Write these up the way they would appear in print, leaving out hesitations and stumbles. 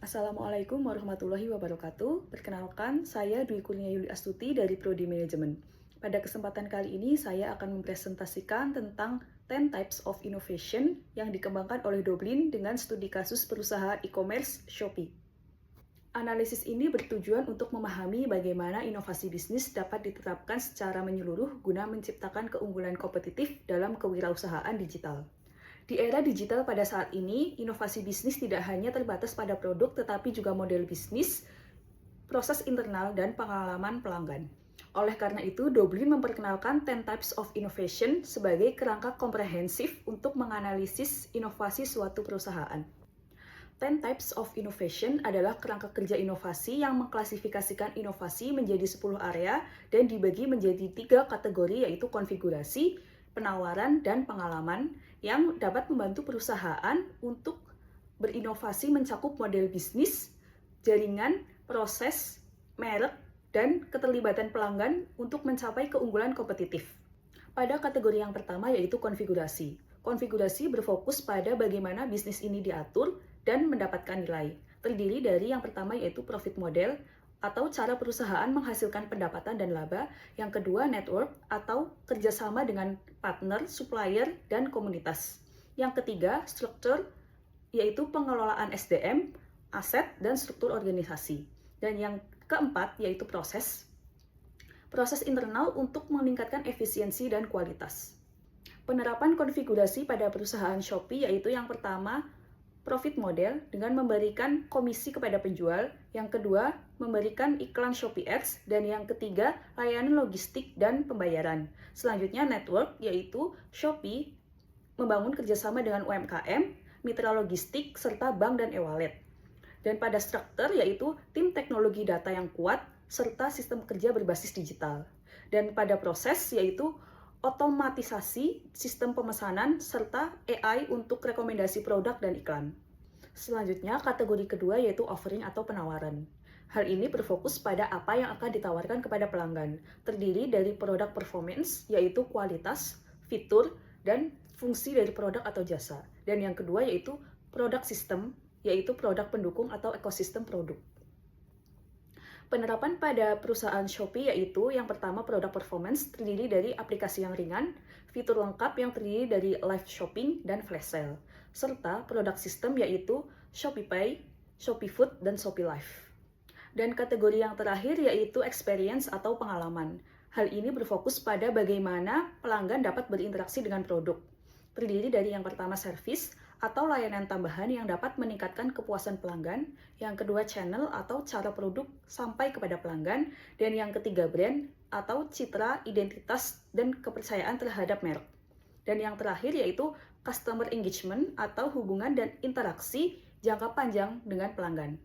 Assalamualaikum warahmatullahi wabarakatuh. Perkenalkan, saya Dwi Kurnia Yuli Astuti dari Prodi Manajemen. Pada kesempatan kali ini, saya akan mempresentasikan tentang 10 Types of Innovation yang dikembangkan oleh Doblin dengan studi kasus perusahaan e-commerce Shopee. Analisis ini bertujuan untuk memahami bagaimana inovasi bisnis dapat diterapkan secara menyeluruh guna menciptakan keunggulan kompetitif dalam kewirausahaan digital. Di era digital pada saat ini, inovasi bisnis tidak hanya terbatas pada produk, tetapi juga model bisnis, proses internal, dan pengalaman pelanggan. Oleh karena itu, Doblin memperkenalkan 10 Types of Innovation sebagai kerangka komprehensif untuk menganalisis inovasi suatu perusahaan. 10 Types of Innovation adalah kerangka kerja inovasi yang mengklasifikasikan inovasi menjadi 10 area dan dibagi menjadi 3 kategori, yaitu konfigurasi, penawaran, dan pengalaman yang dapat membantu perusahaan untuk berinovasi mencakup model bisnis, jaringan, proses, merek, dan keterlibatan pelanggan untuk mencapai keunggulan kompetitif. Pada kategori yang pertama yaitu konfigurasi. Konfigurasi berfokus pada bagaimana bisnis ini diatur dan mendapatkan nilai. Terdiri dari yang pertama yaitu profit model, atau cara perusahaan menghasilkan pendapatan dan laba. Yang kedua, network atau kerjasama dengan partner, supplier, dan komunitas. Yang ketiga, struktur, yaitu pengelolaan SDM, aset, dan struktur organisasi. Dan yang keempat, yaitu proses. Proses internal untuk meningkatkan efisiensi dan kualitas. Penerapan konfigurasi pada perusahaan Shopee yaitu yang pertama, profit model dengan memberikan komisi kepada penjual, yang kedua memberikan iklan Shopee Ads, dan yang ketiga layanan logistik dan pembayaran. Selanjutnya network, yaitu Shopee membangun kerjasama dengan UMKM, mitra logistik, serta bank dan e-wallet. Dan pada struktur yaitu tim teknologi data yang kuat, serta sistem kerja berbasis digital. Dan pada proses yaitu otomatisasi sistem pemesanan, serta AI untuk rekomendasi produk dan iklan. Selanjutnya, kategori kedua yaitu offering atau penawaran. Hal ini berfokus pada apa yang akan ditawarkan kepada pelanggan, terdiri dari produk performance, yaitu kualitas, fitur, dan fungsi dari produk atau jasa. Dan yang kedua yaitu produk sistem, yaitu produk pendukung atau ekosistem produk. Penerapan pada perusahaan Shopee yaitu yang pertama produk performance terdiri dari aplikasi yang ringan, fitur lengkap yang terdiri dari live shopping dan flash sale, serta produk sistem yaitu Shopee Pay, Shopee Food, dan Shopee Live. Dan kategori yang terakhir yaitu experience atau pengalaman. Hal ini berfokus pada bagaimana pelanggan dapat berinteraksi dengan produk. Terdiri dari yang pertama service atau layanan tambahan yang dapat meningkatkan kepuasan pelanggan, yang kedua channel atau cara produk sampai kepada pelanggan, dan yang ketiga brand atau citra, identitas, dan kepercayaan terhadap merek. Dan yang terakhir yaitu customer engagement atau hubungan dan interaksi jangka panjang dengan pelanggan.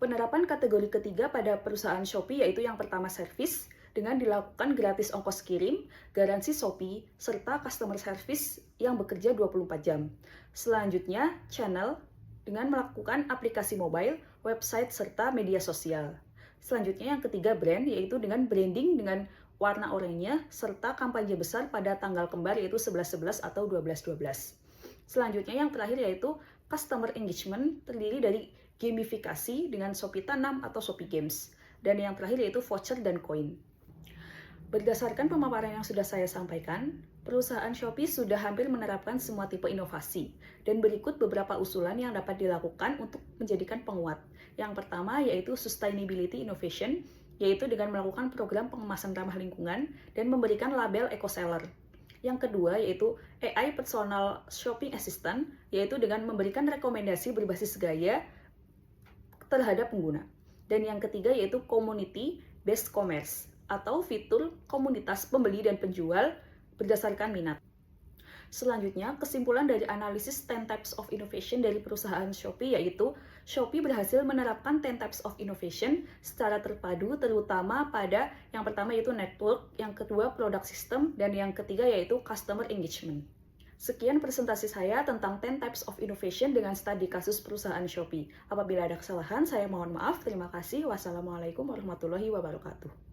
Penerapan kategori ketiga pada perusahaan Shopee yaitu yang pertama service, dengan dilakukan gratis ongkos kirim, garansi Shopee, serta customer service yang bekerja 24 jam. Selanjutnya, channel dengan melakukan aplikasi mobile, website, serta media sosial. Selanjutnya yang ketiga brand, yaitu dengan branding dengan warna oranye, serta kampanye besar pada tanggal kembar yaitu 11-11 atau 12-12. Selanjutnya yang terakhir yaitu customer engagement, terdiri dari gamifikasi dengan Shopee Tanam atau Shopee Games. Dan yang terakhir yaitu voucher dan koin. Berdasarkan pemaparan yang sudah saya sampaikan, perusahaan Shopee sudah hampir menerapkan semua tipe inovasi, dan berikut beberapa usulan yang dapat dilakukan untuk menjadikan penguat. Yang pertama yaitu Sustainability Innovation, yaitu dengan melakukan program pengemasan ramah lingkungan dan memberikan label eco-seller. Yang kedua yaitu AI Personal Shopping Assistant, yaitu dengan memberikan rekomendasi berbasis gaya terhadap pengguna. Dan yang ketiga yaitu Community Based Commerce, atau fitur komunitas pembeli dan penjual berdasarkan minat. Selanjutnya, kesimpulan dari analisis 10 Types of Innovation dari perusahaan Shopee yaitu Shopee berhasil menerapkan 10 Types of Innovation secara terpadu, terutama pada yang pertama yaitu network, yang kedua product system, dan yang ketiga yaitu customer engagement. Sekian presentasi saya tentang 10 Types of Innovation dengan studi kasus perusahaan Shopee. Apabila ada kesalahan, saya mohon maaf. Terima kasih. Wassalamualaikum warahmatullahi wabarakatuh.